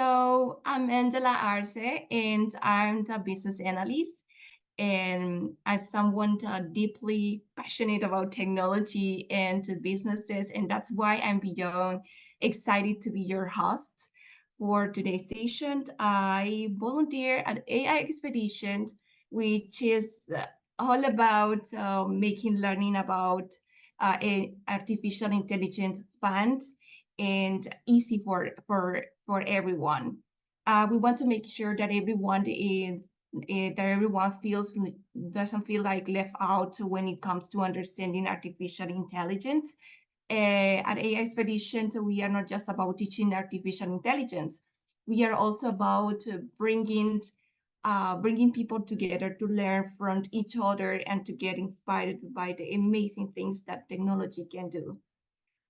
So I'm Angela Arce, and I'm the business analyst. And as someone deeply passionate about technology and businesses, and that's why I'm beyond excited to be your host for today's session. I volunteer at AI Expedition, which is all about making learning about artificial intelligence fun and easy for everyone. We want to make sure that everyone feels doesn't feel like left out when it comes to understanding artificial intelligence. At AI Expedition, we are not just about teaching artificial intelligence. We are also about bringing people together to learn from each other and to get inspired by the amazing things that technology can do.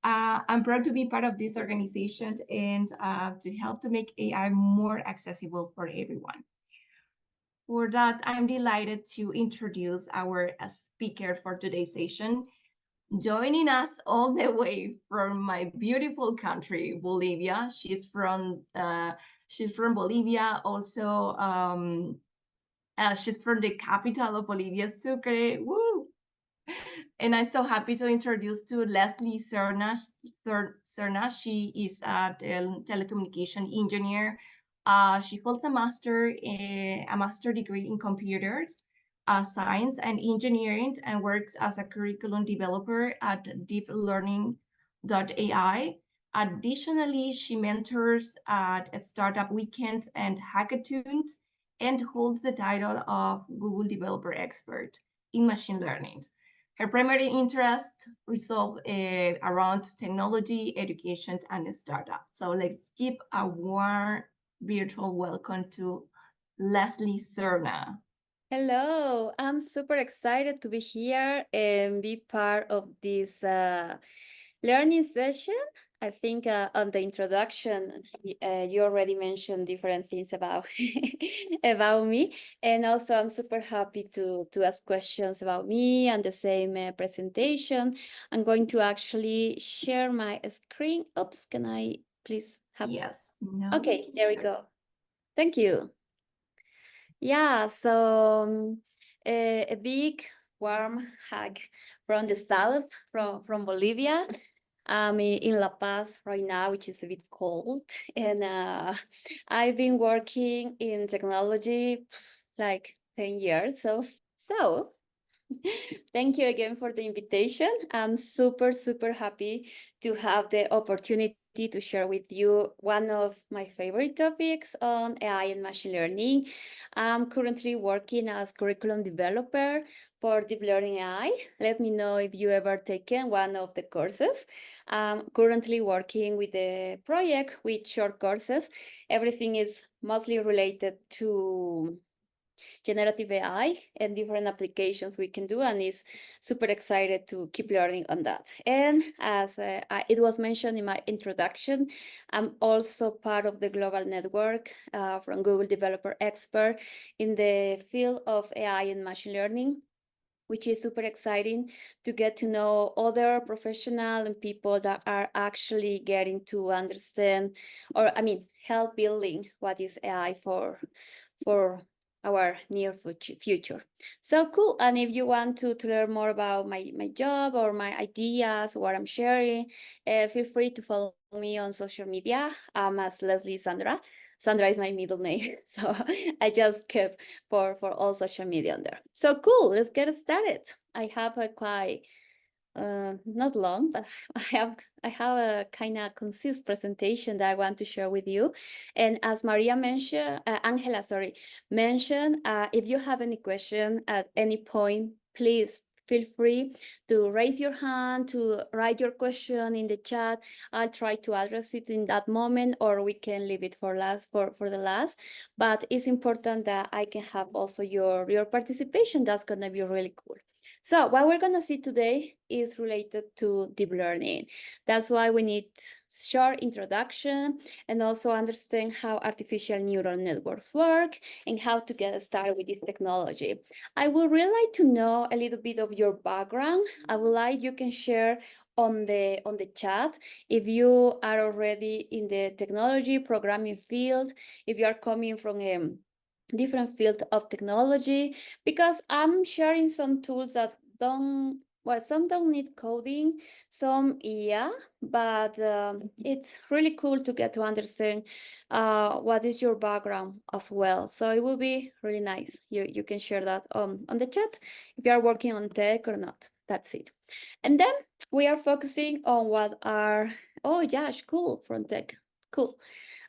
I'm proud to be part of this organization and to help to make AI more accessible for everyone. For that, I'm delighted to introduce our speaker for today's session. Joining us all the way from my beautiful country, Bolivia. She's from Bolivia. Also, she's from the capital of Bolivia, Sucre. Woo! And I'm so happy to introduce to Lesly Zerna. She is a telecommunication engineer. She holds a master degree in computers science and engineering, and works as a curriculum developer at DeepLearning.ai. Additionally, she mentors at startup weekends and hackathons, and holds the title of Google Developer Expert in machine learning. Her primary interest revolve around technology, education, and startup. So let's give a warm virtual welcome to Lesly Zerna. Hello, I'm super excited to be here and be part of this learning session. I think on the introduction, you already mentioned different things about about me, and also I'm super happy to ask questions about me and the same presentation. I'm going to actually share my screen. Oops, can I please have? Yes. No. Okay, there we go. Thank you. Yeah, so a big warm hug from the south, from Bolivia. I'm in La Paz right now, which is a bit cold, and I've been working in technology like 10 years. So thank you again for the invitation. I'm super happy to have the opportunity to share with you one of my favorite topics on AI and machine learning. I'm currently working as curriculum developer for DeepLearning.ai. Let me know if you ever taken one of the courses. I'm currently working with the project with short courses. Everything is mostly related to generative AI and different applications we can do, and is super excited to keep learning on that. And as it was mentioned in my introduction, I'm also part of the global network from Google Developer Expert in the field of AI and machine learning, which is super exciting to get to know other professionals and people that are actually getting to understand, or help building what is AI for our near future. So cool. And if you want to learn more about my job or my ideas, what I'm sharing, feel free to follow me on social media. I'm as Lesly Zerna. Sandra is my middle name, so I just kept for all social media on there. So cool, let's get started. I have a quite not long, but I have a kind of concise presentation that I want to share with you. And as Maria mentioned, Angela, sorry, mentioned, if you have any question at any point, please feel free to raise your hand, to write your question in the chat. I'll try to address it in that moment, or we can leave it for the last. But it's important that I can have also your participation. That's gonna be really cool. So what we're going to see today is related to deep learning. That's why we need short introduction and also understand how artificial neural networks work and how to get started with this technology. I would really like to know a little bit of your background. I would like you can share on the chat if you are already in the technology programming field, if you are coming from a different field of technology, because I'm sharing some tools that don't, well, some don't need coding, some yeah, but it's really cool to get to understand what is your background as well. So it will be really nice. You can share that on the chat if you are working on tech or not. That's it. And then we are focusing on what are, oh Josh, cool, from tech, cool.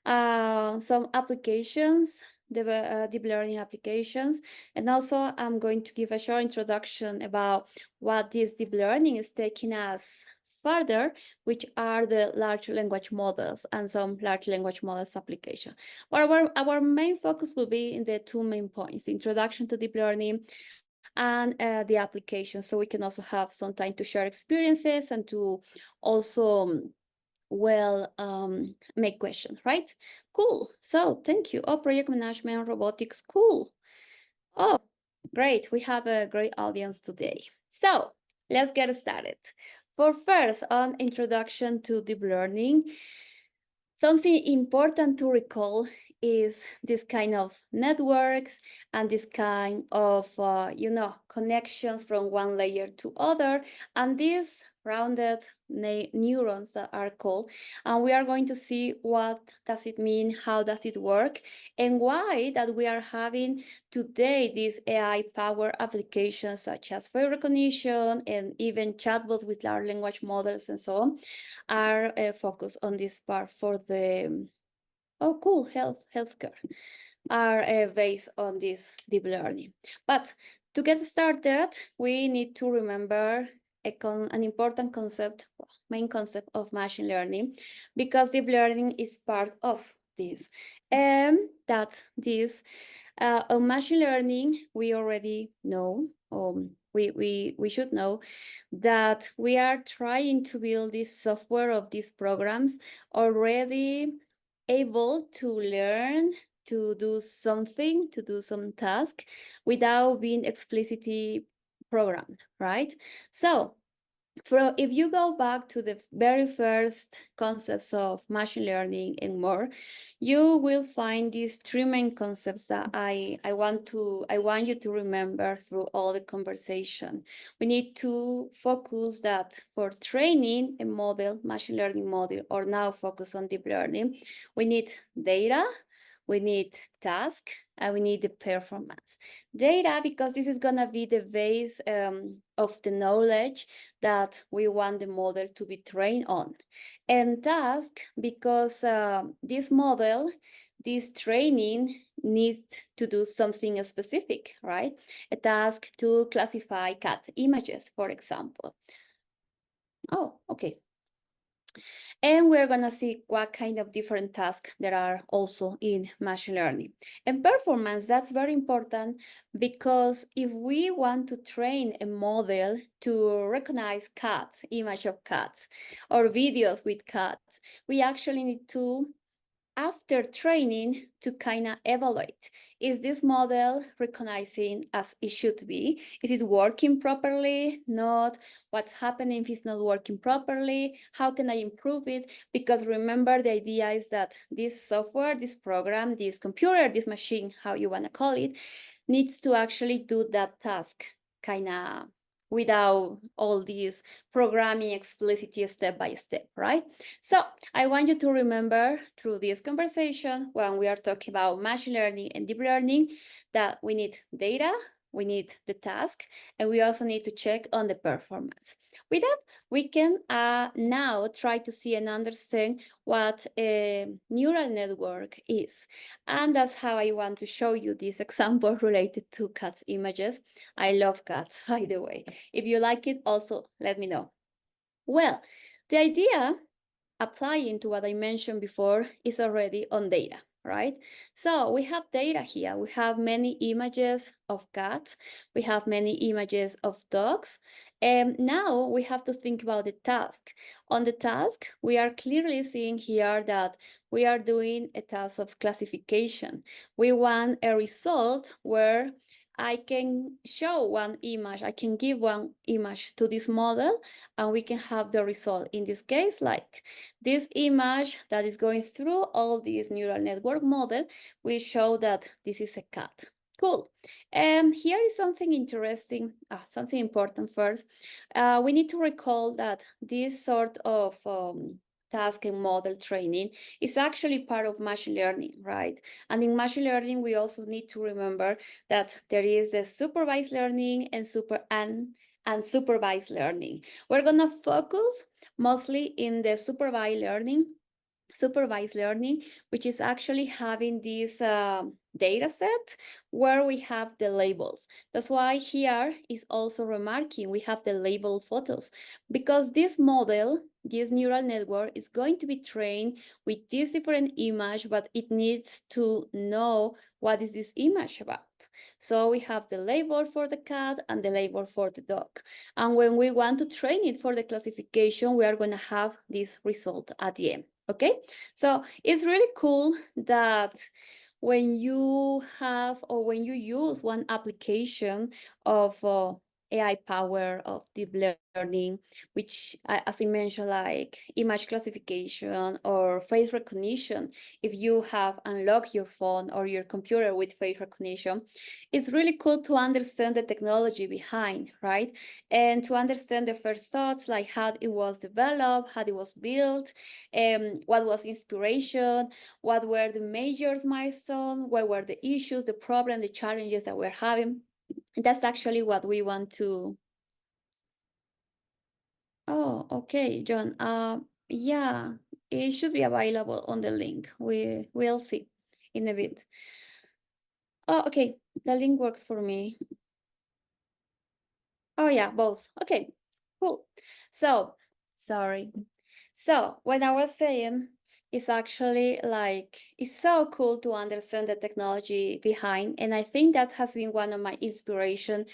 Some applications, deep learning applications. And also I'm going to give a short introduction about what this deep learning is taking us further, which are the large language models and some large language models application. But our main focus will be in the two main points, introduction to deep learning and the application. So we can also have some time to share experiences and to also make questions, right? Cool. So thank you. Oh, project management, robotics, cool. Oh, great. We have a great audience today. So let's get started. For first, on introduction to deep learning, something important to recall is this kind of networks and this kind of, connections from one layer to other, and these rounded neurons that are called. And we are going to see what does it mean, how does it work, and why that we are having today these AI-powered applications such as voice recognition and even chatbots with large language models and so on are focused on this part for the oh cool healthcare are based on this deep learning. But to get started, we need to remember an important concept, main concept of machine learning, because deep learning is part of this. And that's this. On machine learning, we already know, we should know that we are trying to build this software of these programs already able to learn to do something, to do some task without being explicitly programmed, right? So if you go back to the very first concepts of machine learning and more, you will find these three main concepts that I want you to remember through all the conversation. We need to focus that for training a model, machine learning model, or now focus on deep learning, we need data, we need task, and we need the performance. Data, because this is gonna be the base of the knowledge that we want the model to be trained on. And task, because this model, this training needs to do something specific, right? A task to classify cat images, for example. Oh, okay. And we're gonna see what kind of different tasks there are also in machine learning. And performance, that's very important, because if we want to train a model to recognize cats, image of cats, or videos with cats, we actually need to, after training, to kind of evaluate, is this model recognizing as it should be? Is it working properly? Not? What's happening if it's not working properly? How can I improve it? Because remember, the idea is that this software, this program, this computer, this machine, how you want to call it, needs to actually do that task kind of without all these programming explicitly step by step, right? So I want you to remember through this conversation, when we are talking about machine learning and deep learning, that we need data, we need the task, and we also need to check on the performance. With that, we can now try to see and understand what a neural network is. And that's how I want to show you this example related to cats images. I love cats, by the way. If you like it, also let me know. Well, the idea applying to what I mentioned before is already on data, right? So we have data here. We have many images of cats. We have many images of dogs. And now we have to think about the task. On the task, we are clearly seeing here that we are doing a task of classification. We want a result where I can show one image, I can give one image to this model, and we can have the result. In this case, like this image that is going through all this neural network model will show that this is a cat. Cool. And here is something interesting, something important first. We need to recall that this sort of task and model training is actually part of machine learning, right? And in machine learning, we also need to remember that there is the supervised learning and unsupervised learning. We're gonna focus mostly in the supervised learning, which is actually having this data set where we have the labels. That's why here is also remarking we have the labeled photos, because this model, this neural network, is going to be trained with this different image, but it needs to know what is this image about. So we have the label for the cat and the label for the dog. And when we want to train it for the classification, we are going to have this result at the end. Okay, so it's really cool that when you have or when you use one application of AI power of deep learning, which, as I mentioned, like image classification or face recognition, if you have unlocked your phone or your computer with face recognition, it's really cool to understand the technology behind, right? And to understand the first thoughts, like how it was developed, how it was built, what was inspiration, what were the major milestones, what were the issues, the problem, the challenges that we're having. And that's actually what we want to. Oh, okay, John. Yeah, it should be available on the link. We'll see in a bit. Oh, okay, the link works for me. Oh yeah, both. Okay, cool. So, sorry. So what I was saying is actually like, it's so cool to understand the technology behind. And I think that has been one of my inspiration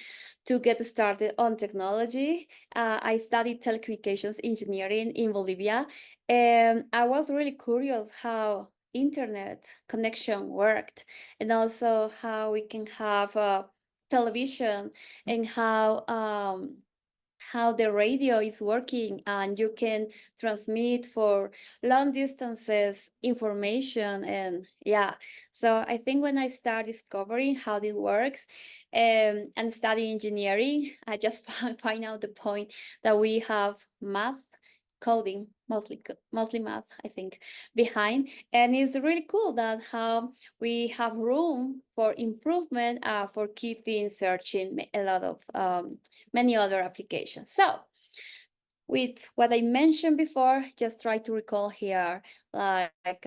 to get started on technology. I studied telecommunications engineering in Bolivia, and I was really curious how internet connection worked, and also how we can have television, and how the radio is working, and you can transmit for long distances information. And yeah, so I think when I start discovering how it works, and study engineering, I just find out the point that we have math, coding, mostly math, I think, behind. And it's really cool that how we have room for improvement, for keeping searching a lot of many other applications. So with what I mentioned before, just try to recall here, like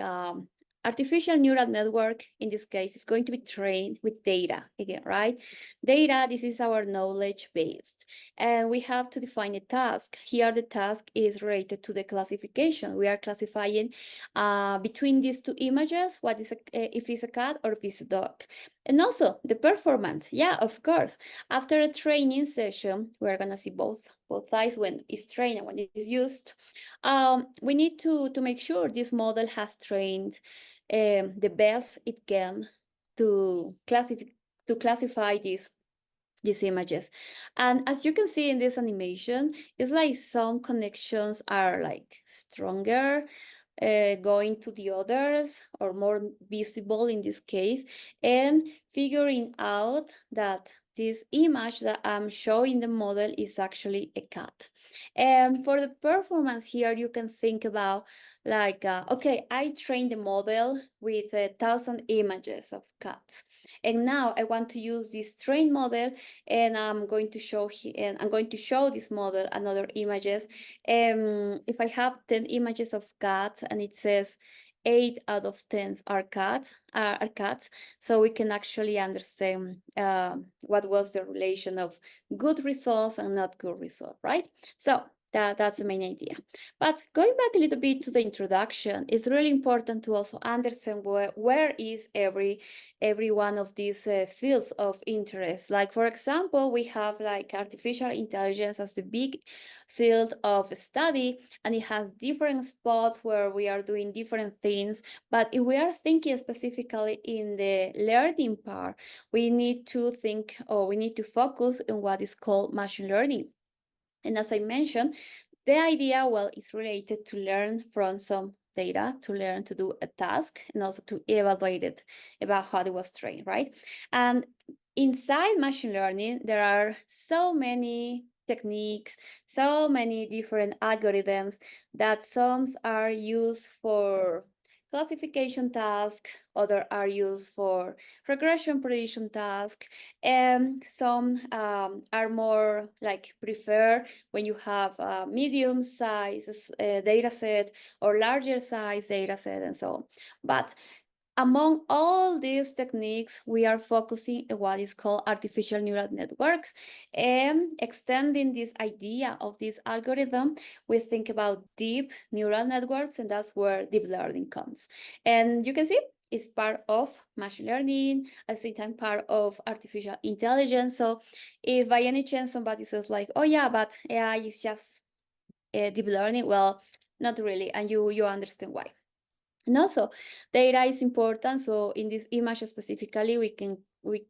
artificial neural network, in this case, is going to be trained with data again, right? Data, this is our knowledge base. And we have to define a task. Here, the task is related to the classification. We are classifying between these two images, what is if it's a cat or if it's a dog. And also the performance. Yeah, of course. After a training session, we're gonna see both sides when it's trained and when it's used. We need to make sure this model has trained the best it can to classify these images. And as you can see in this animation, it's like some connections are like stronger, going to the others, or more visible in this case, and figuring out that this image that I'm showing the model is actually a cat. And for the performance here, you can think about like, okay, I trained the model with 1,000 images of cats. And now I want to use this trained model, and I'm going to show this model another images. If I have 10 images of cats and it says 8 out of 10 are cats, so we can actually understand what was the relation of good results and not good results, right? So That's the main idea. But going back a little bit to the introduction, it's really important to also understand where is every one of these fields of interest. Like, for example, we have like artificial intelligence as the big field of study, and it has different spots where we are doing different things. But if we are thinking specifically in the learning part, we need to think, or we need to focus on what is called machine learning. And as I mentioned, the idea, well, is related to learn from some data, to learn to do a task, and also to evaluate it about how it was trained, right? And inside machine learning, there are so many techniques, so many different algorithms that some are used for classification task, other are used for regression prediction task, and some are more like preferred when you have a medium size data set or larger size data set and so on. But among all these techniques, we are focusing on what is called artificial neural networks, and extending this idea of this algorithm, we think about deep neural networks, and that's where deep learning comes. And you can see it's part of machine learning, at the same time part of artificial intelligence. So if by any chance somebody says like, oh yeah, but AI is just deep learning, well, not really, and you understand why. And also, data is important. So in this image specifically, we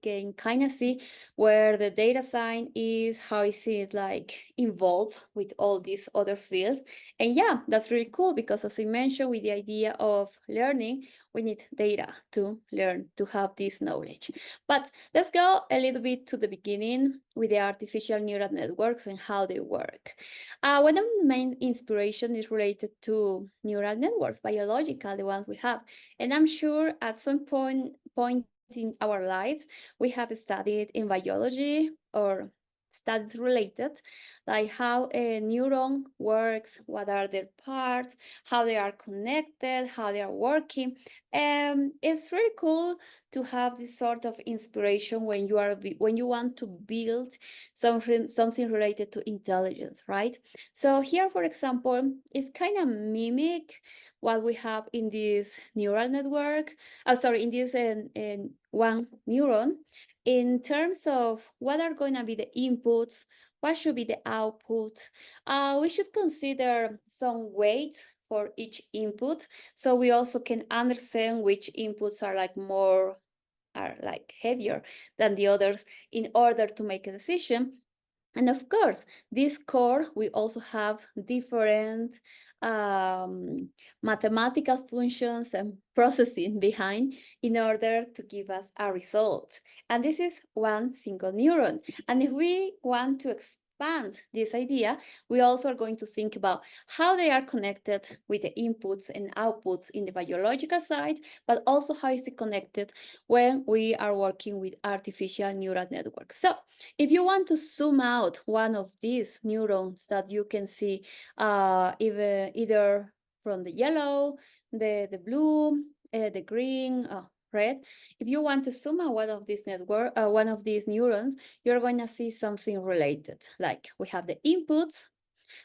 can kind of see where the data science is, how is it like involved with all these other fields. And yeah, that's really cool because as I mentioned, with the idea of learning, we need data to learn, to have this knowledge. But let's go a little bit to the beginning with the artificial neural networks and how they work. One of the main inspiration is related to neural networks, biological, the ones we have. And I'm sure at some point in our lives, we have studied in biology or studies related, like how a neuron works, what are their parts, how they are connected, how they are working. And it's really cool to have this sort of inspiration when you want to build something related to intelligence, right? So here, for example, it's kind of mimic what we have in this neural network. In this one neuron, in terms of what are going to be the inputs, what should be the output. We should consider some weights for each input, so we also can understand which inputs are like heavier than the others in order to make a decision. And of course, this core, we also have different mathematical functions and processing behind in order to give us a result. And this is one single neuron. And if we want to expand this idea, we also are going to think about how they are connected with the inputs and outputs in the biological side, but also how is it connected when we are working with artificial neural networks. So if you want to zoom out one of these neurons that you can see either from the yellow, the blue, the green, red, if you want to zoom out one of these neurons, you're going to see something related. Like we have the inputs,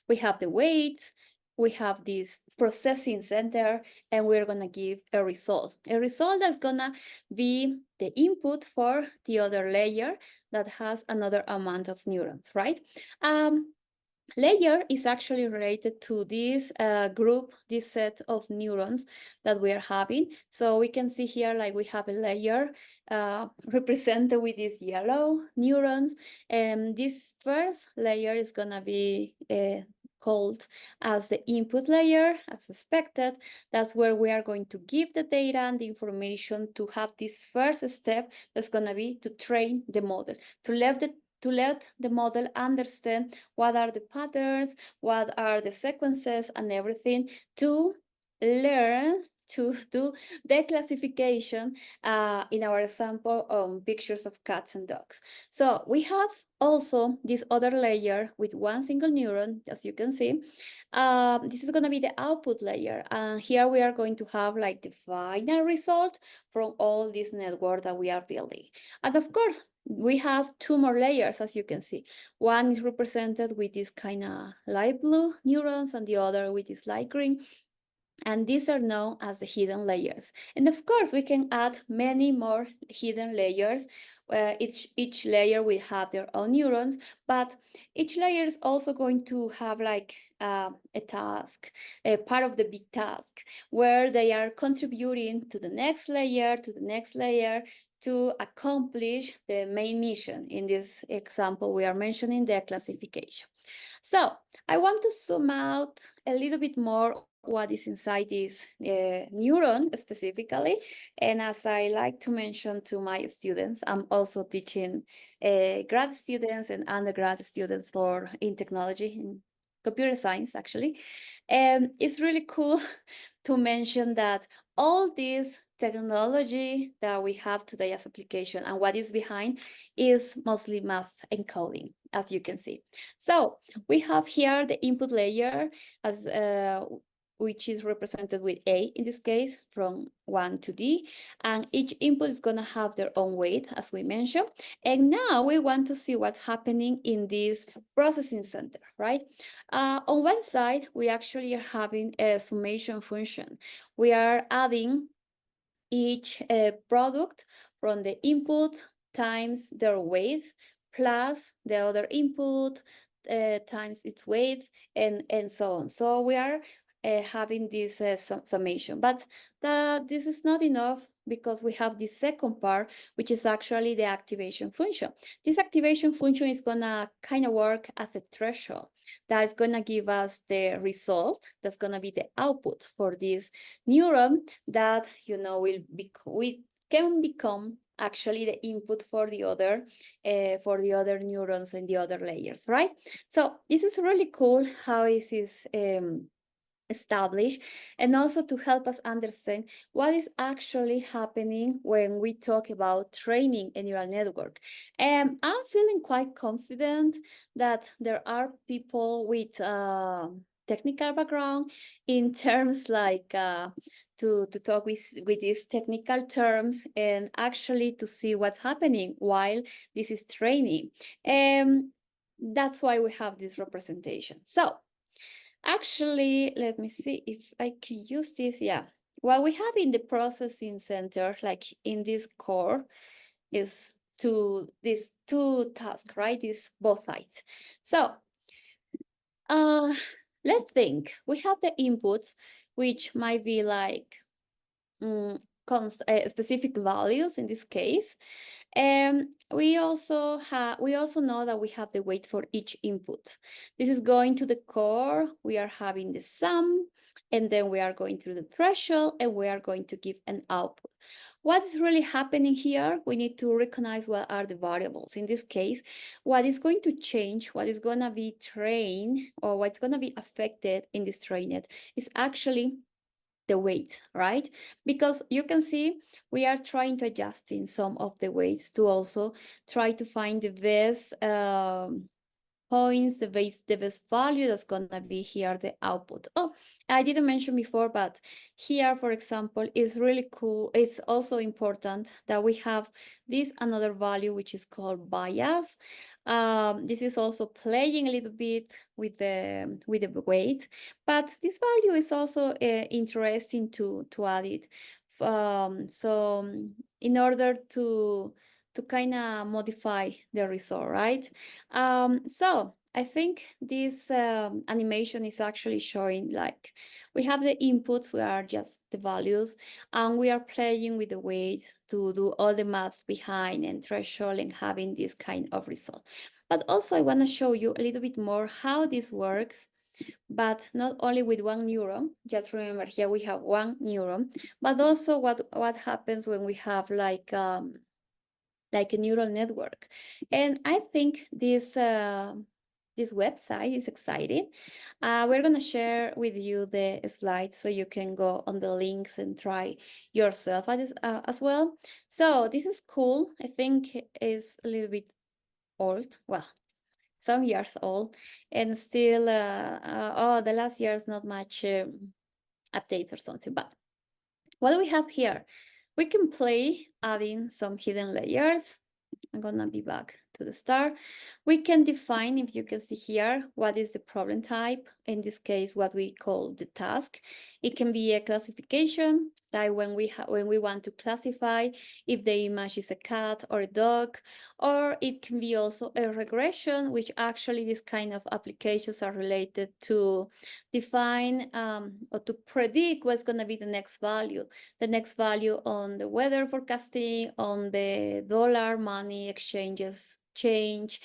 we have the weights, we have this processing center, and we're going to give a result. A result that's going to be the input for the other layer that has another amount of neurons, right? Layer is actually related to this group, this set of neurons that we are having. So we can see here, like we have a layer represented with these yellow neurons. And this first layer is gonna be called as the input layer, as expected. That's where we are going to give the data and the information to have this first step that's gonna be to train the model, to let the model understand what are the patterns, what are the sequences and everything, to learn to do the classification in our example on pictures of cats and dogs. So we have also this other layer with one single neuron, as you can see. This is going to be the output layer. And here we are going to have like the final result from all this network that we are building. And of course, we have two more layers, as you can see. One is represented with this kind of light blue neurons and the other with this light green. And these are known as the hidden layers. And of course, we can add many more hidden layers. Each layer will have their own neurons, but each layer is also going to have like a task, a part of the big task, where they are contributing to the next layer, to the next layer, to accomplish the main mission. In this example, we are mentioning the classification. So I want to zoom out a little bit more what is inside this neuron specifically. And as I like to mention to my students, I'm also teaching grad students and undergrad students in technology, in computer science, actually. And it's really cool to mention that all this technology that we have today as application and what is behind is mostly math and coding, as you can see. So we have here the input layer as which is represented with A in this case, from 1 to D, and each input is going to have their own weight, as we mentioned. And now we want to see what's happening in this processing center, right? On one side, we actually are having a summation function. We are adding each product from the input times their weight plus the other input times its weight and so on. So we are having this summation, but this is not enough because we have the second part, which is actually the activation function. This activation function is gonna kind of work as a threshold that is gonna give us the result. That's gonna be the output for this neuron that we can become actually the input for the other neurons and the other layers, right? So this is really cool how this is established, and also to help us understand what is actually happening when we talk about training a neural network. And I'm feeling quite confident that there are people with technical background in terms like to talk with these technical terms and actually to see what's happening while this is training. And that's why we have this representation. So actually, let me see if I can use this. Yeah. What we have in the processing center, like in this core, is these two tasks, right? These both sides. So let's think. We have the inputs, which might be like specific values in this case. And we also know that we have the weight for each input. This is going to the core. We are having the sum, and then we are going through the threshold, and we are going to give an output. What is really happening here? We need to recognize what are the variables. In this case, what is going to change, what is going to be trained, or what's going to be affected in this trained is actually the weight, right? Because you can see we are trying to adjust in some of the weights to also try to find the best points, the best value that's gonna be here, the output. Oh, I didn't mention before, but here, for example, is really cool. It's also important that we have this another value, which is called bias. This is also playing a little bit with the weight, but this value is also interesting to add it. So in order to kind of modify the result, right? So I think this animation is actually showing like we have the inputs, we are just the values, and we are playing with the weights to do all the math behind and threshold and having this kind of result. But also I want to show you a little bit more how this works, but not only with one neuron. Just remember here we have one neuron, but also what happens when we have like a neural network. And I think this website is exciting. We're going to share with you the slides so you can go on the links and try yourself as well. So this is cool. I think it's a little bit old. Well, some years old, and still, the last year is not much update or something. But what do we have here? We can play adding some hidden layers. I'm gonna be back to the start. We can define, if you can see here, what is the problem type. In this case, what we call the task. It can be a classification, like when we want to classify if the image is a cat or a dog, or it can be also a regression, which actually these kind of applications are related to define or to predict what's going to be the next value on the weather forecasting, on the dollar money exchanges change,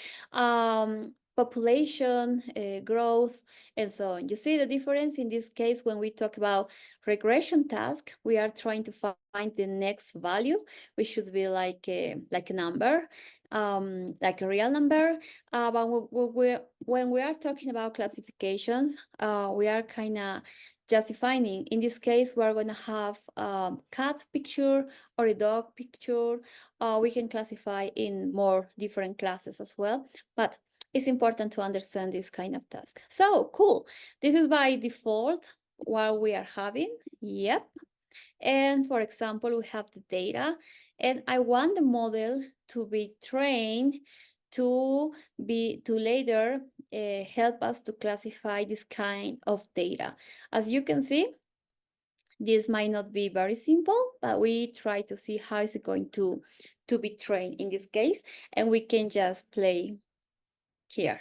population growth, and so on. You see the difference in this case. When we talk about regression task, we are trying to find the next value, which should be like a number, like a real number. But when we are talking about classifications, we are kind of just defining. In this case, we are going to have a cat picture or a dog picture. We can classify in more different classes as well, but it's important to understand this kind of task. So cool. This is by default what we are having. Yep. And for example, we have the data, and I want the model to be trained to later help us to classify this kind of data. As you can see, this might not be very simple, but we try to see how is it going to be trained in this case, and we can just play here.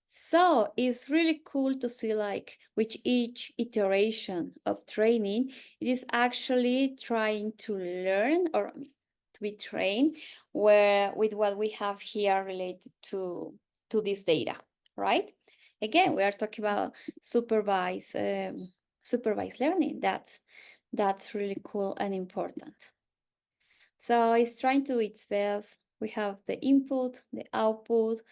So it's really cool to see, like, with each iteration of training, it is actually trying to learn or to be trained with what we have here related to this data, right? Again, we are talking about supervised learning. That's really cool and important. So it's trying to do its best. We have the input, the output.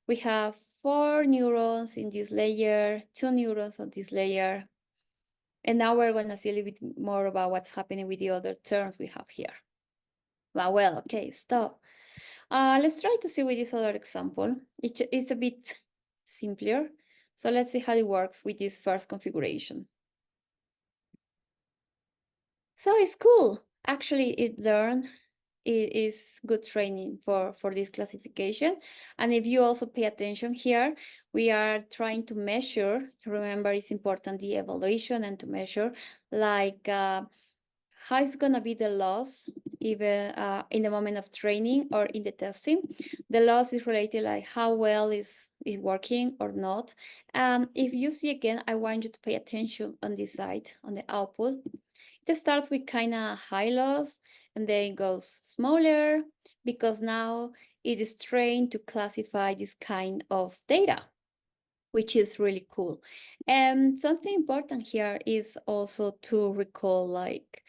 We have 4 neurons in this layer, 2 neurons on this layer. And now we're going to see a little bit more about what's happening with the other terms we have here. But well, okay, stop. Let's try to see with this other example. It's a bit simpler. So let's see how it works with this first configuration. So it's cool. Actually, it is good training for this classification. And if you also pay attention here, we are trying to measure, remember it's important the evaluation, and to measure like how is going to be the loss even in the moment of training or in the testing. The loss is related like how well is working or not. If you see again, I want you to pay attention on this side, on the output. It starts with kind of high loss, and then it goes smaller because now it is trained to classify this kind of data, which is really cool. And something important here is also to recall, like,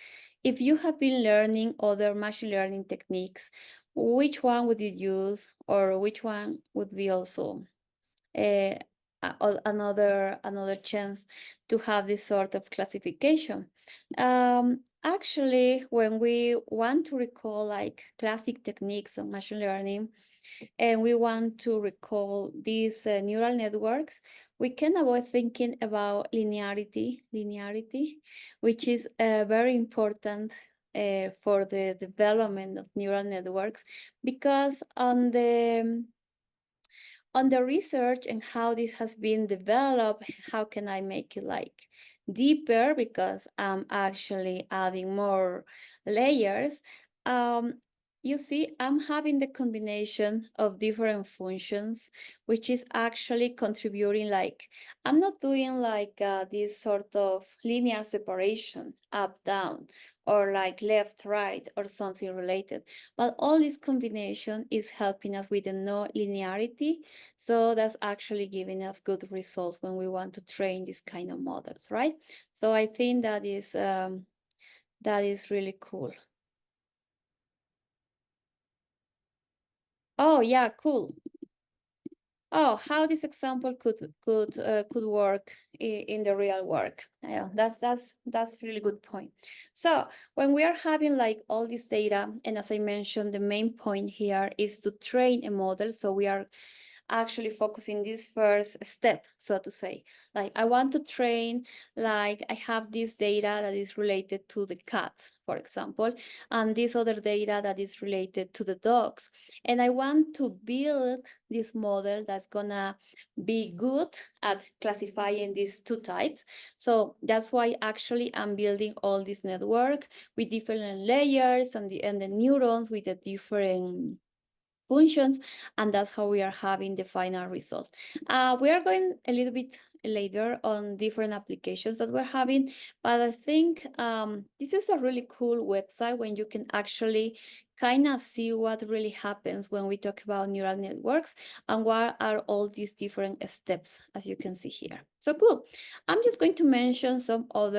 if you have been learning other machine learning techniques, which one would you use, or which one would be also another chance to have this sort of classification. Actually, when we want to recall like classic techniques of machine learning, and we want to recall these neural networks, we can avoid thinking about linearity, which is very important for the development of neural networks, because on the research and how this has been developed, how can I make it like deeper, because I'm actually adding more layers. You see, I'm having the combination of different functions, which is actually contributing, like, I'm not doing like this sort of linear separation up, down, or like left, right, or something related. But all this combination is helping us with the no linearity. So that's actually giving us good results when we want to train this kind of models, right? So I think that is really cool. Oh yeah, cool. Oh, how this example could work in the real work. Yeah, that's really good point. So when we are having like all this data, and as I mentioned, the main point here is to train a model. So we are actually focusing this first step, so to say. Like I want to train, like I have this data that is related to the cats, for example, and this other data that is related to the dogs. And I want to build this model that's gonna be good at classifying these two types. So that's why actually I'm building all this network with different layers and the neurons with the different functions, and that's how we are having the final result. We are going a little bit later on different applications that we're having, but I think this is a really cool website when you can actually kind of see what really happens when we talk about neural networks and what are all these different steps, as you can see here. So cool. I'm just going to mention some of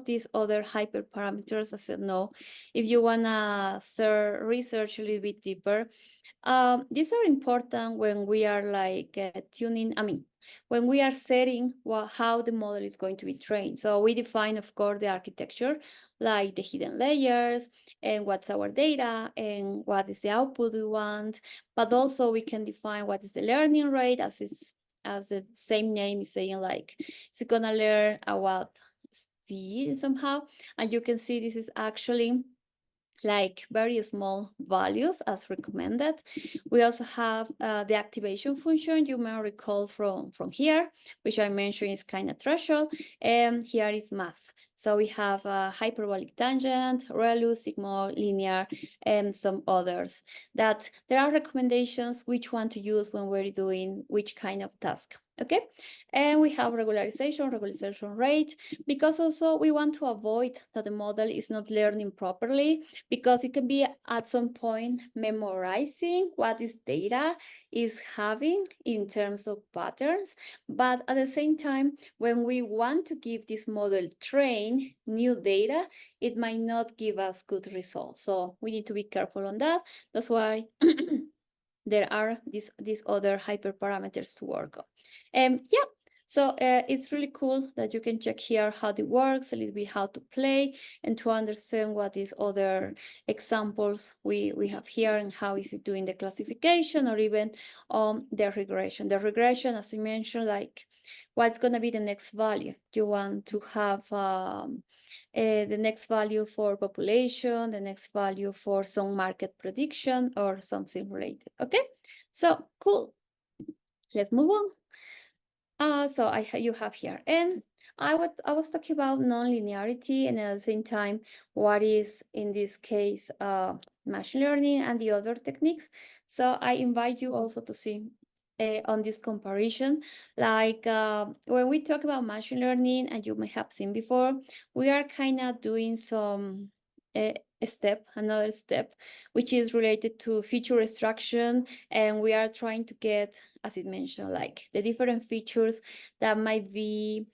these other hyperparameters. As I know, if you wanna research a little bit deeper, these are important when we are like tuning. I mean, when we are setting how the model is going to be trained. So we define, of course, the architecture, like the hidden layers and what's our data and what is the output we want. But also we can define what is the learning rate, as the same name is saying, like it's gonna learn at what speed somehow. And you can see this is actually like very small values as recommended. We also have the activation function you may recall from here, which I mentioned is kind of threshold, and here is math. So we have a hyperbolic tangent, ReLU, sigmoid, linear, and some others that there are recommendations which one to use when we're doing which kind of task. Okay, and we have regularization rate, because also we want to avoid that the model is not learning properly, because it can be at some point memorizing what this data is having in terms of patterns. But at the same time, when we want to give this model train new data, it might not give us good results. So we need to be careful on that. That's why there are these other hyperparameters to work on. Yeah, so it's really cool that you can check here how it works, a little bit how to play, and to understand what these other examples we have here and how is it doing the classification, or even the regression. The regression, as I mentioned, like what's going to be the next value. You want to have the next value for population, the next value for some market prediction or something related. Okay, so cool. Let's move on. So you have here, and I was talking about non-linearity, and at the same time, what is in this case machine learning and the other techniques. So I invite you also to see on this comparison, like when we talk about machine learning, and you may have seen before, we are kind of doing some another step, which is related to feature extraction, and we are trying to get, as it mentioned, like the different features that might be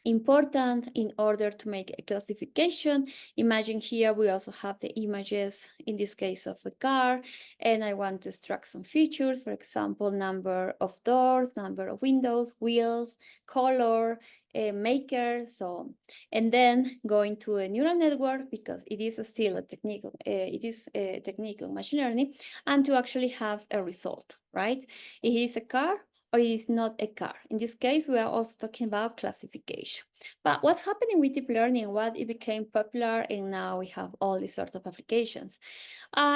important in order to make a classification. Imagine here we also have the images, in this case of a car, and I want to extract some features, for example, number of doors, number of windows, wheels, color, maker, so on. And then going to a neural network, because it is still a technical, machine learning, and to actually have a result, right? It is a car, or it is not a car. In this case, we are also talking about classification. But what's happening with deep learning, what it became popular, and now we have all these sorts of applications.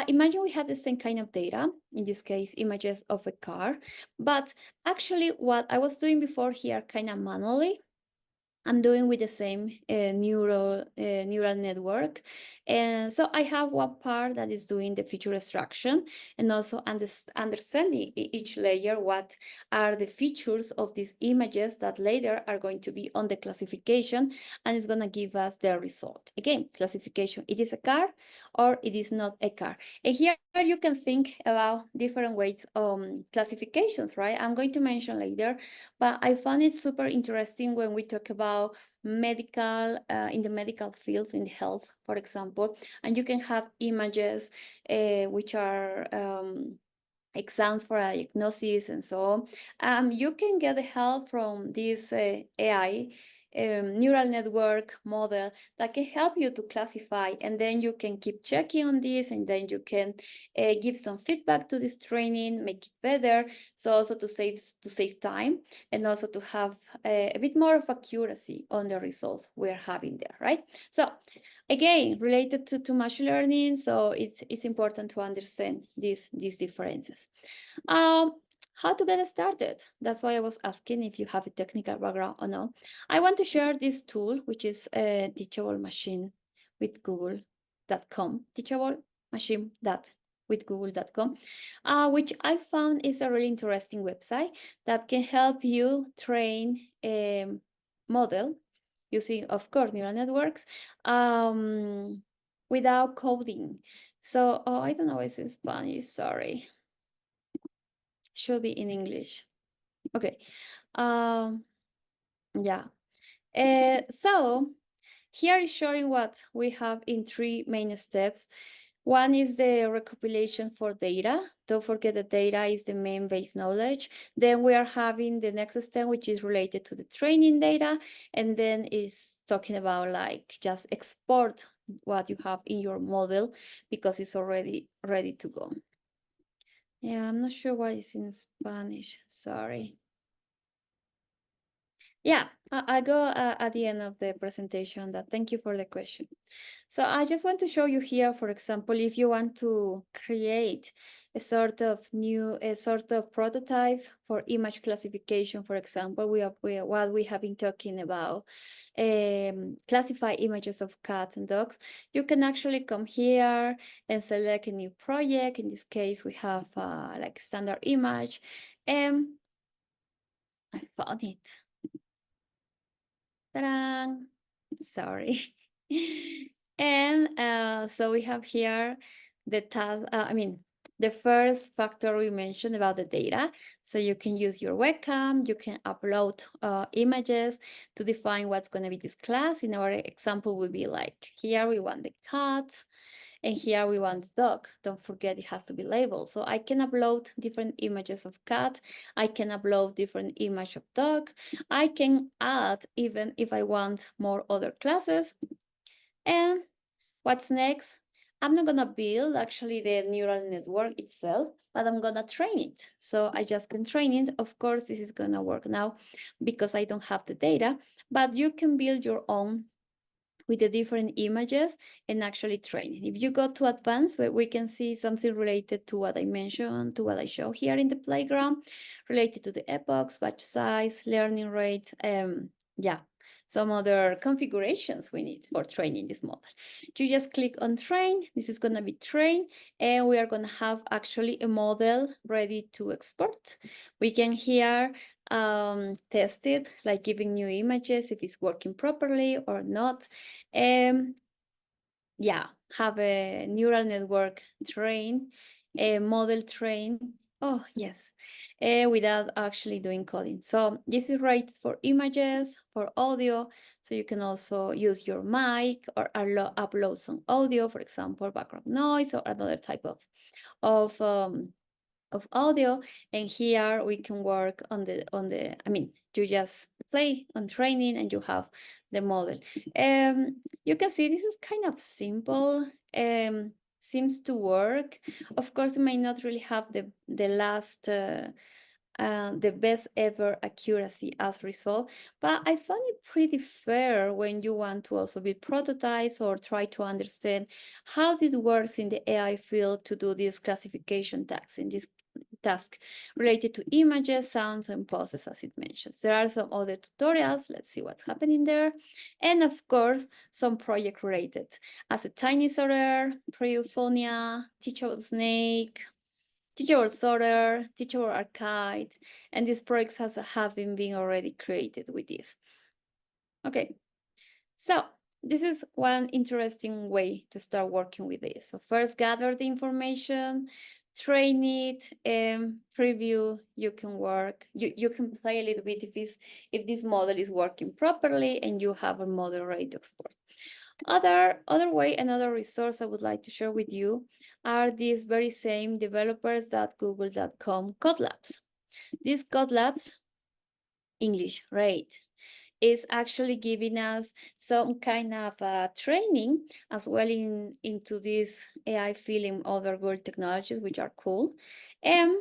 Imagine we have the same kind of data, in this case, images of a car, but actually what I was doing before here kind of manually, I'm doing with the same neural network. And so I have one part that is doing the feature extraction, and also understanding each layer what are the features of these images that later are going to be on the classification, and it's going to give us the result. Again, classification, it is a car or it is not a car. And here you can think about different ways classifications, right? I'm going to mention later, but I found it super interesting when we talk about medical, in the medical field, in health, for example, and you can have images which are exams for diagnosis and so on. You can get the help from this AI neural network model that can help you to classify, and then you can keep checking on this, and then you can give some feedback to this training, make it better. So also to save time, and also to have a bit more of accuracy on the results we're having there, right? So again, related to machine learning, so it's important to understand these differences. How to get started? That's why I was asking if you have a technical background or no. I want to share this tool, which is a teachable machine with google.com, teachable machine that with google.com, which I found is a really interesting website that can help you train a model using, of course, neural networks without coding. So, oh, I don't know, it's in Spanish, sorry. Should be in English. Okay. Yeah. So here is showing what we have in 3 main steps. One is the recopilation for data. Don't forget the data is the main base knowledge. Then we are having the next step, which is related to the training data. And then is talking about like just export what you have in your model because it's already ready to go. Yeah, I'm not sure why it's in Spanish. Sorry. Yeah, I go at the end of the presentation. That thank you for the question. So I just want to show you here, for example, if you want to create a sort of prototype for image classification, for example, what we have been talking about, classify images of cats and dogs. You can actually come here and select a new project. In this case, we have like standard image, and I found it. Ta-da! Sorry. And so we have here the task, the first factor we mentioned about the data. So you can use your webcam, you can upload images to define what's going to be this class. In our example would be like, here we want the cat, and here we want dog. Don't forget it has to be labeled. So I can upload different images of cat. I can upload different image of dog. I can add even if I want more other classes. And what's next? I'm not gonna build actually the neural network itself, but I'm gonna train it. So I just can train it. Of course, this is gonna work now because I don't have the data, but you can build your own with the different images and actually train it. If you go to advanced, where we can see something related to what I mentioned, to what I show here in the playground, related to the epochs, batch size, learning rate, yeah, some other configurations we need for training this model. You just click on train. This is going to be trained, and we are going to have actually a model ready to export. We can here test it, like giving new images, if it's working properly or not. Yeah, have a neural network train, a model train. Oh, yes, without actually doing coding. So this is right for images, for audio. So you can also use your mic or upload some audio, for example, background noise or another type of audio. And here we can work on the you just play on training and you have the model. You can see this is kind of simple, seems to work. Of course, it may not really have the last the best ever accuracy as result, but I found it pretty fair when you want to also build prototypes or try to understand how it works in the AI field to do this classification task in this task related to images, sounds, and poses, as it mentions. There are some other tutorials. Let's see what's happening there. And of course, some project related as a tiny sorter, pre-euphonia, teachable snake, teachable sorter, teachable archive, and these projects have been already created with this. Okay, so this is one interesting way to start working with this. So first gather the information, train it, and preview. You can work, you can play a little bit if this model is working properly and you have a model ready to export. Other way, another resource I would like to share with you are these very same developers that google.com code labs. These code labs, English, right? is actually giving us some kind of training as well into this AI feeling other good technologies, which are cool. And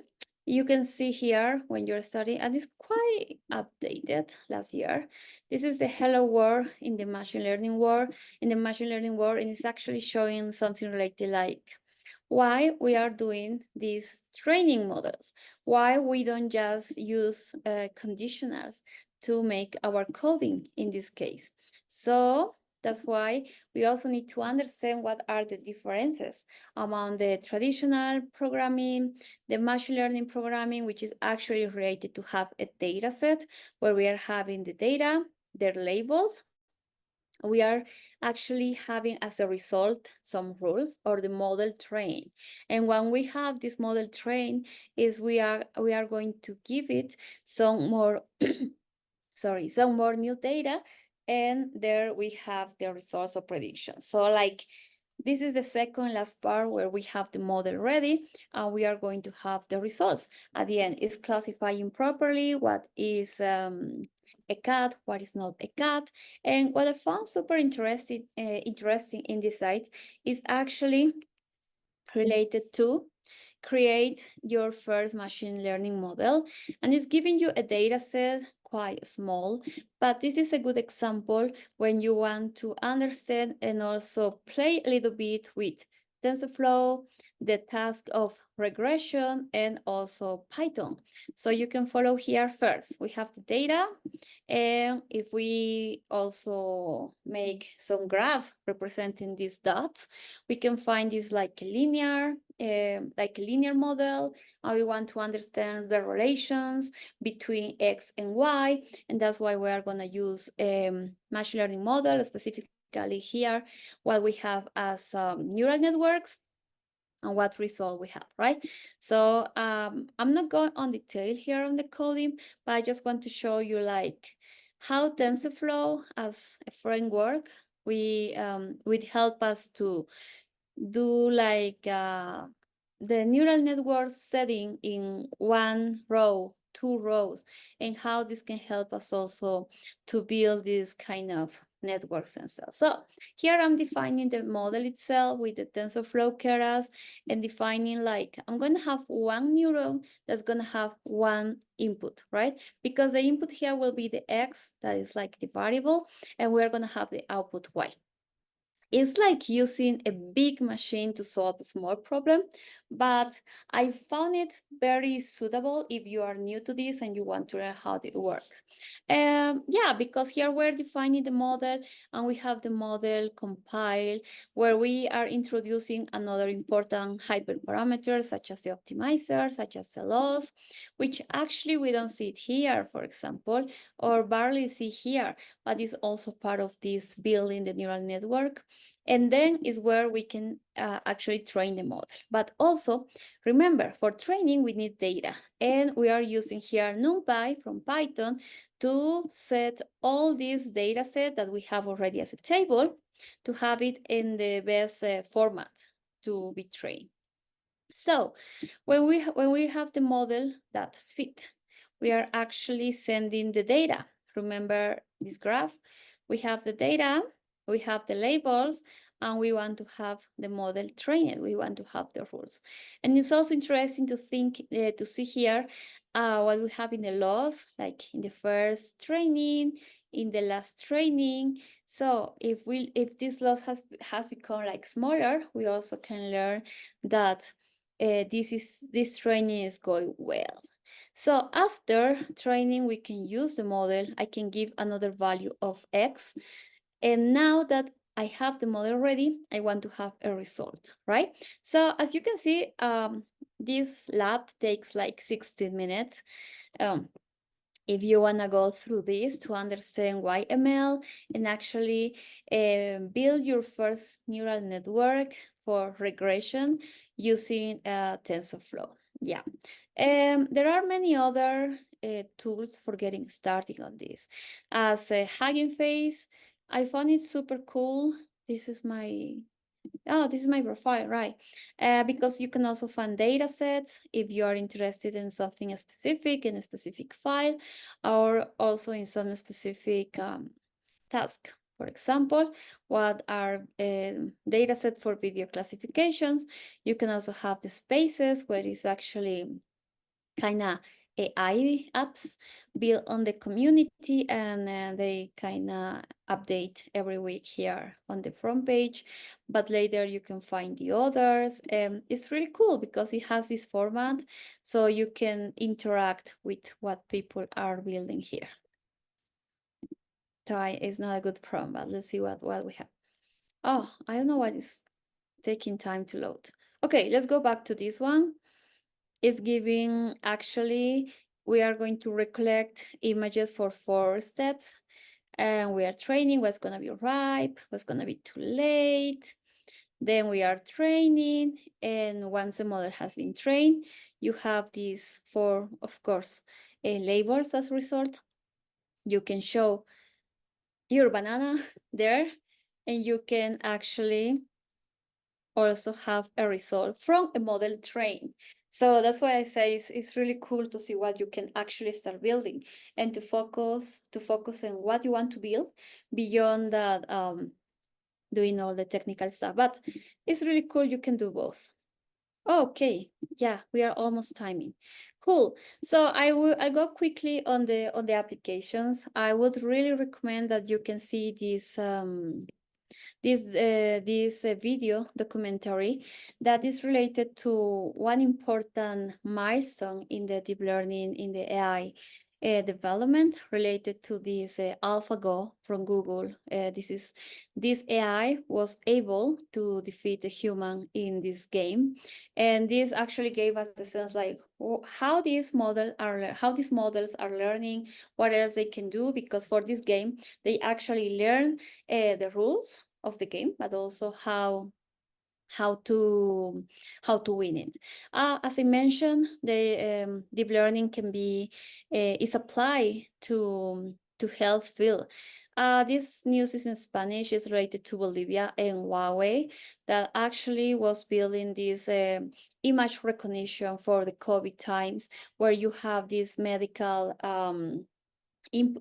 you can see here when you're studying, and it's quite updated last year. This is the hello world in the machine learning world, and it's actually showing something related like why we are doing these training models, why we don't just use conditionals to make our coding in this case. So that's why we also need to understand what are the differences among the traditional programming, the machine learning programming, which is actually related to have a data set where we are having the data, their labels. We are actually having as a result some rules or the model train. And when we have this model train is we are going to give it some more some more new data, and there we have the results of prediction. So like this is the second last part where we have the model ready and we are going to have the results. At the end, it's classifying properly what is a cat, what is not a cat. And what I found super interesting in this site is actually related to create your first machine learning model, and it's giving you a data set quite small, but this is a good example when you want to understand and also play a little bit with TensorFlow, the task of regression, and also Python. So you can follow here first. We have the data, and if we also make some graph representing these dots, we can find this like a linear model, and we want to understand the relations between X and Y, and that's why we are going to use machine learning model, specifically here, what we have as neural networks and what result we have, right? So I'm not going on detail here on the coding, but I just want to show you like how TensorFlow as a framework would help us to do like the neural network setting in one row, two rows, and how this can help us also to build this kind of networks themselves. So here I'm defining the model itself with the TensorFlow keras and defining like I'm going to have one neuron that's going to have one input, right? Because the input here will be the X, that is like the variable, and we're going to have the output Y. It's like using a big machine to solve a small problem, but I found it very suitable if you are new to this and you want to learn how it works. Yeah, because here we're defining the model and we have the model compiled where we are introducing another important hyperparameter such as the optimizer, such as the loss, which actually we don't see it here, for example, or barely see here, but is also part of this building the neural network. And then is where we can actually train the model. But also, remember, for training, we need data. And we are using here NumPy from Python to set all this data set that we have already as a table to have it in the best format to be trained. So when we have the model that fit, we are actually sending the data. Remember this graph? We have the data, we have the labels, and we want to have the model trained. We want to have the rules. And it's also interesting to think, to see here what we have in the loss, like in the first training, in the last training. So if this loss has become like smaller, we also can learn that this training is going well. So after training, we can use the model. I can give another value of X. And now that I have the model ready, I want to have a result, right? So as you can see, this lab takes like 16 minutes. If you want to go through this to understand YML and actually build your first neural network for regression using TensorFlow. Yeah. There are many other tools for getting started on this. As a Hugging Face, I found it super cool. This is my Oh, this is my profile, right? Because you can also find data sets if you are interested in something specific in a specific file, or also in some specific task. For example, what are data set for video classifications? You can also have the spaces where it's actually kind of AI apps built on the community, and they kind of update every week here on the front page, but later you can find the others. It's really cool because it has this format, so you can interact with what people are building here. Thai is not a good prompt, but let's see what we have. Oh, I don't know what is taking time to load. Okay, let's go back to this one. It's giving, actually, we are going to recollect images for 4 steps, and we are training what's going to be ripe, what's going to be too late. Then we are training, and once the model has been trained, you have these 4, of course, labels as a result. You can show your banana there, and you can actually also have a result from a model trained. So that's why I say it's really cool to see what you can actually start building, and to focus on what you want to build beyond that, doing all the technical stuff. But it's really cool, you can do both. Okay, yeah, we are almost timing. Cool. So I go quickly on the applications. I would really recommend that you can see this video documentary that is related to one important milestone in the deep learning, in the AI development, related to this AlphaGo from Google. This AI was able to defeat a human in this game, and this actually gave us the sense like how these models are learning, what else they can do, because for this game they actually learn the rules of the game, but also how to win it. As I mentioned, the deep learning can be is applied to health field. This news is in Spanish. It's related to Bolivia and Huawei, that actually was building this image recognition for the COVID times, where you have this medical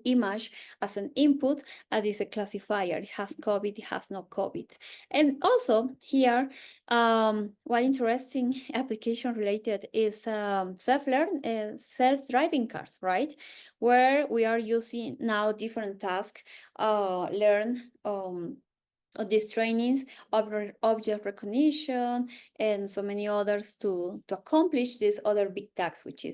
image as an input, and is a classifier. It has COVID, it has no COVID. And also here, one interesting application related is self-driving cars, right? Where we are using now different tasks, learn of these trainings, object recognition, and so many others to accomplish this other big which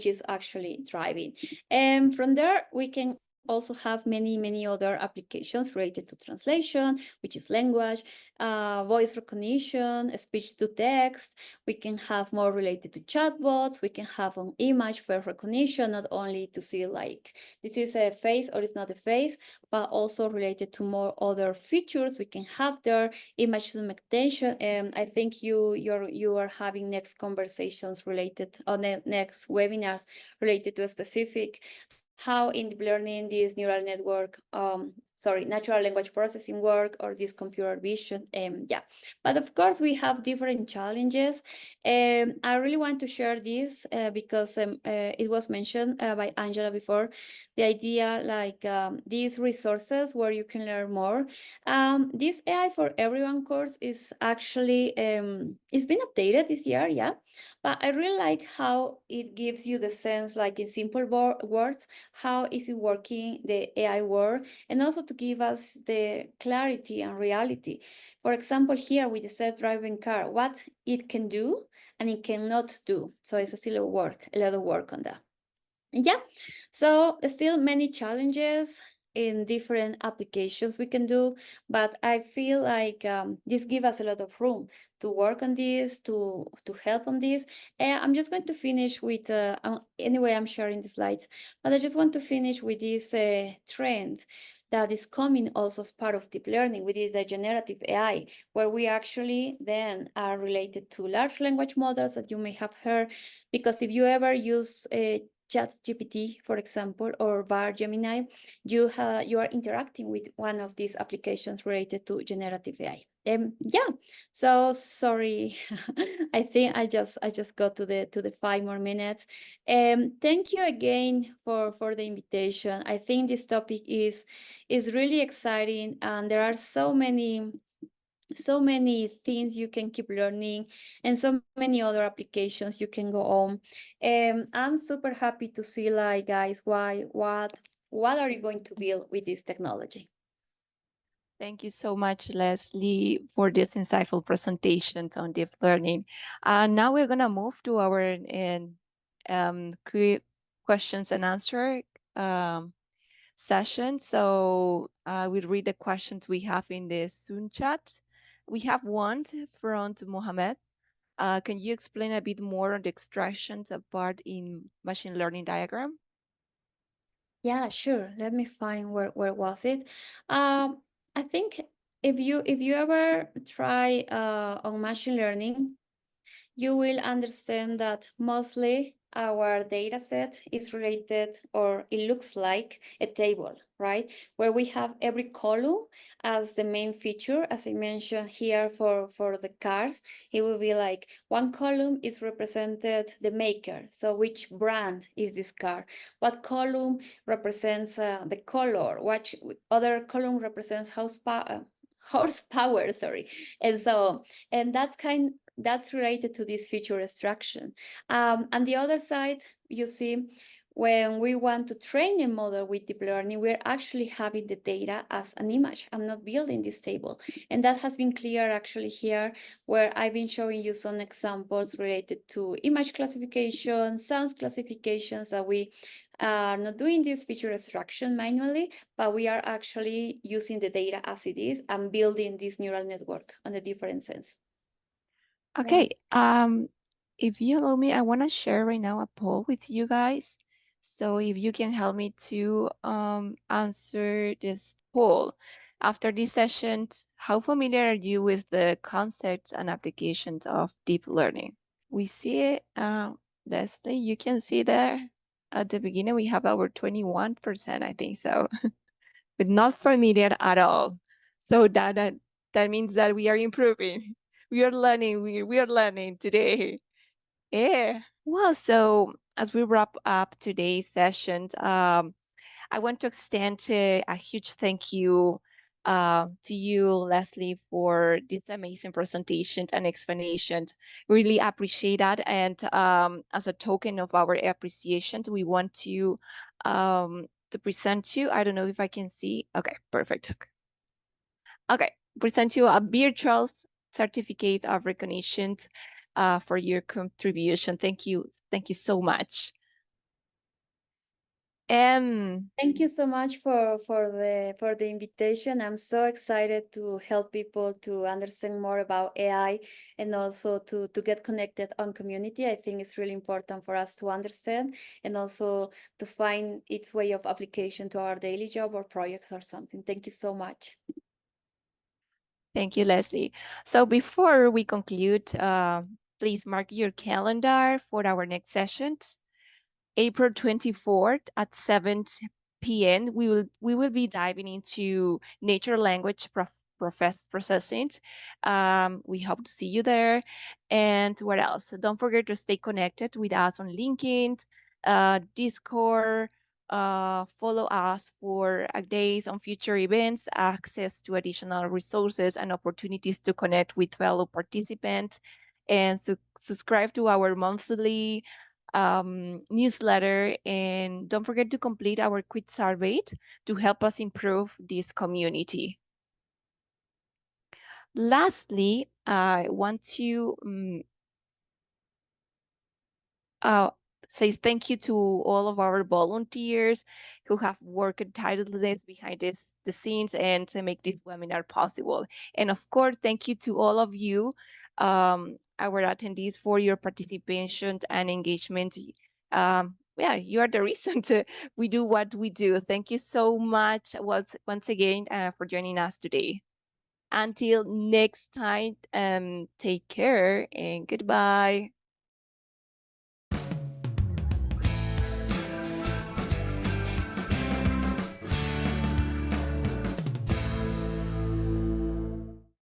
is actually driving. And from there, we can also have many other applications related to translation, which is language, voice recognition, speech to text. We can have more related to chatbots. We can have an image for recognition, not only to see like this is a face or it's not a face, but also related to more other features we can have there, image segmentation. And I think you are having next conversations related on the next webinars related to a specific how in deep learning this neural network, natural language processing work, or this computer vision. Yeah, but of course we have different challenges. I really want to share this because it was mentioned by Angela before, the idea like these resources where you can learn more. This AI for Everyone course is actually it's been updated this year, yeah, but I really like how it gives you the sense, like in simple words, how is it working, the AI world, and also to give us the clarity and reality. For example, here with the self-driving car, what it can do and it cannot do. So it's still a lot of work on that. Yeah, so still many challenges in different applications we can do, but I feel like this gives us a lot of room to work on this, to help on this. I'm just going to finish with, anyway, I'm sharing the slides, but I just want to finish with this trend that is coming also as part of deep learning, which is the generative AI, where we actually then are related to large language models that you may have heard, because if you ever use ChatGPT, for example, or Bar Gemini, you are interacting with one of these applications related to generative AI. Yeah, so sorry. I think I just got to the 5 more minutes. Thank you again for the invitation. I think this topic is really exciting, and there are so many things you can keep learning, and so many other applications you can go on. I'm super happy to see, like, guys, what are you going to build with this technology? Thank you so much, Leslie, for this insightful presentations on deep learning. Now we're going to move to our questions and answer um, session. So we'll read the questions we have in the Zoom chat. We have one from Mohammed. Can you explain a bit more on the extractions part in machine learning diagram? Yeah, sure. Let me find where was it. Um, I think if you ever try on machine learning, you will understand that mostly our data set is related, or it looks like a table, right? Where we have every column as the main feature. As I mentioned here for the cars, it will be like one column is represented the maker. So which brand is this car? What column represents the color? What other column represents horsepower, sorry. And so, and that's related to this feature extraction. And the other side, you see, when we want to train a model with deep learning, we're actually having the data as an image. I'm not building this table. And that has been clear actually here, where I've been showing you some examples related to image classification, sounds classifications, that we are not doing this feature extraction manually, but we are actually using the data as it is and building this neural network on a different sense. Okay. If you allow me, I want to share right now a poll with you guys. So if you can help me to answer this poll. After this session, how familiar are you with the concepts and applications of deep learning? We see it, Leslie, you can see there at the beginning, we have our 21%, I think so, but not familiar at all. So that means that we are improving. We are learning. We are learning today. Yeah. Well, so as we wrap up today's session, I want to extend a huge thank you to you, Leslie, for this amazing presentation and explanations. Really appreciate that. And as a token of our appreciation, we want to present you. I don't know if I can see. Okay, perfect. Okay, present you a virtual certificate of recognition for your contribution. Thank you. Thank you so much. And Thank you so much for the invitation. I'm so excited to help people to understand more about AI, and also to get connected on community. I think it's really important for us to understand, and also to find its way of application to our daily job or projects or something. Thank you so much. thank you, Leslie. So before we conclude, please mark your calendar for our next session. April 24th at 7 p.m. We will be diving into natural language processing. We hope to see you there. And what else? Don't forget to stay connected with us on LinkedIn, Discord. Follow us for updates on future events, access to additional resources, and opportunities to connect with fellow participants. And subscribe to our monthly newsletter, and don't forget to complete our quick survey to help us improve this community. Lastly, I want to say thank you to all of our volunteers who have worked tirelessly behind the scenes and to make this webinar possible. And of course, thank you to all of you, our attendees, for your participation and engagement. Yeah, you are the reason we do what we do. Thank you so much once again for joining us today. Until next time, take care and goodbye.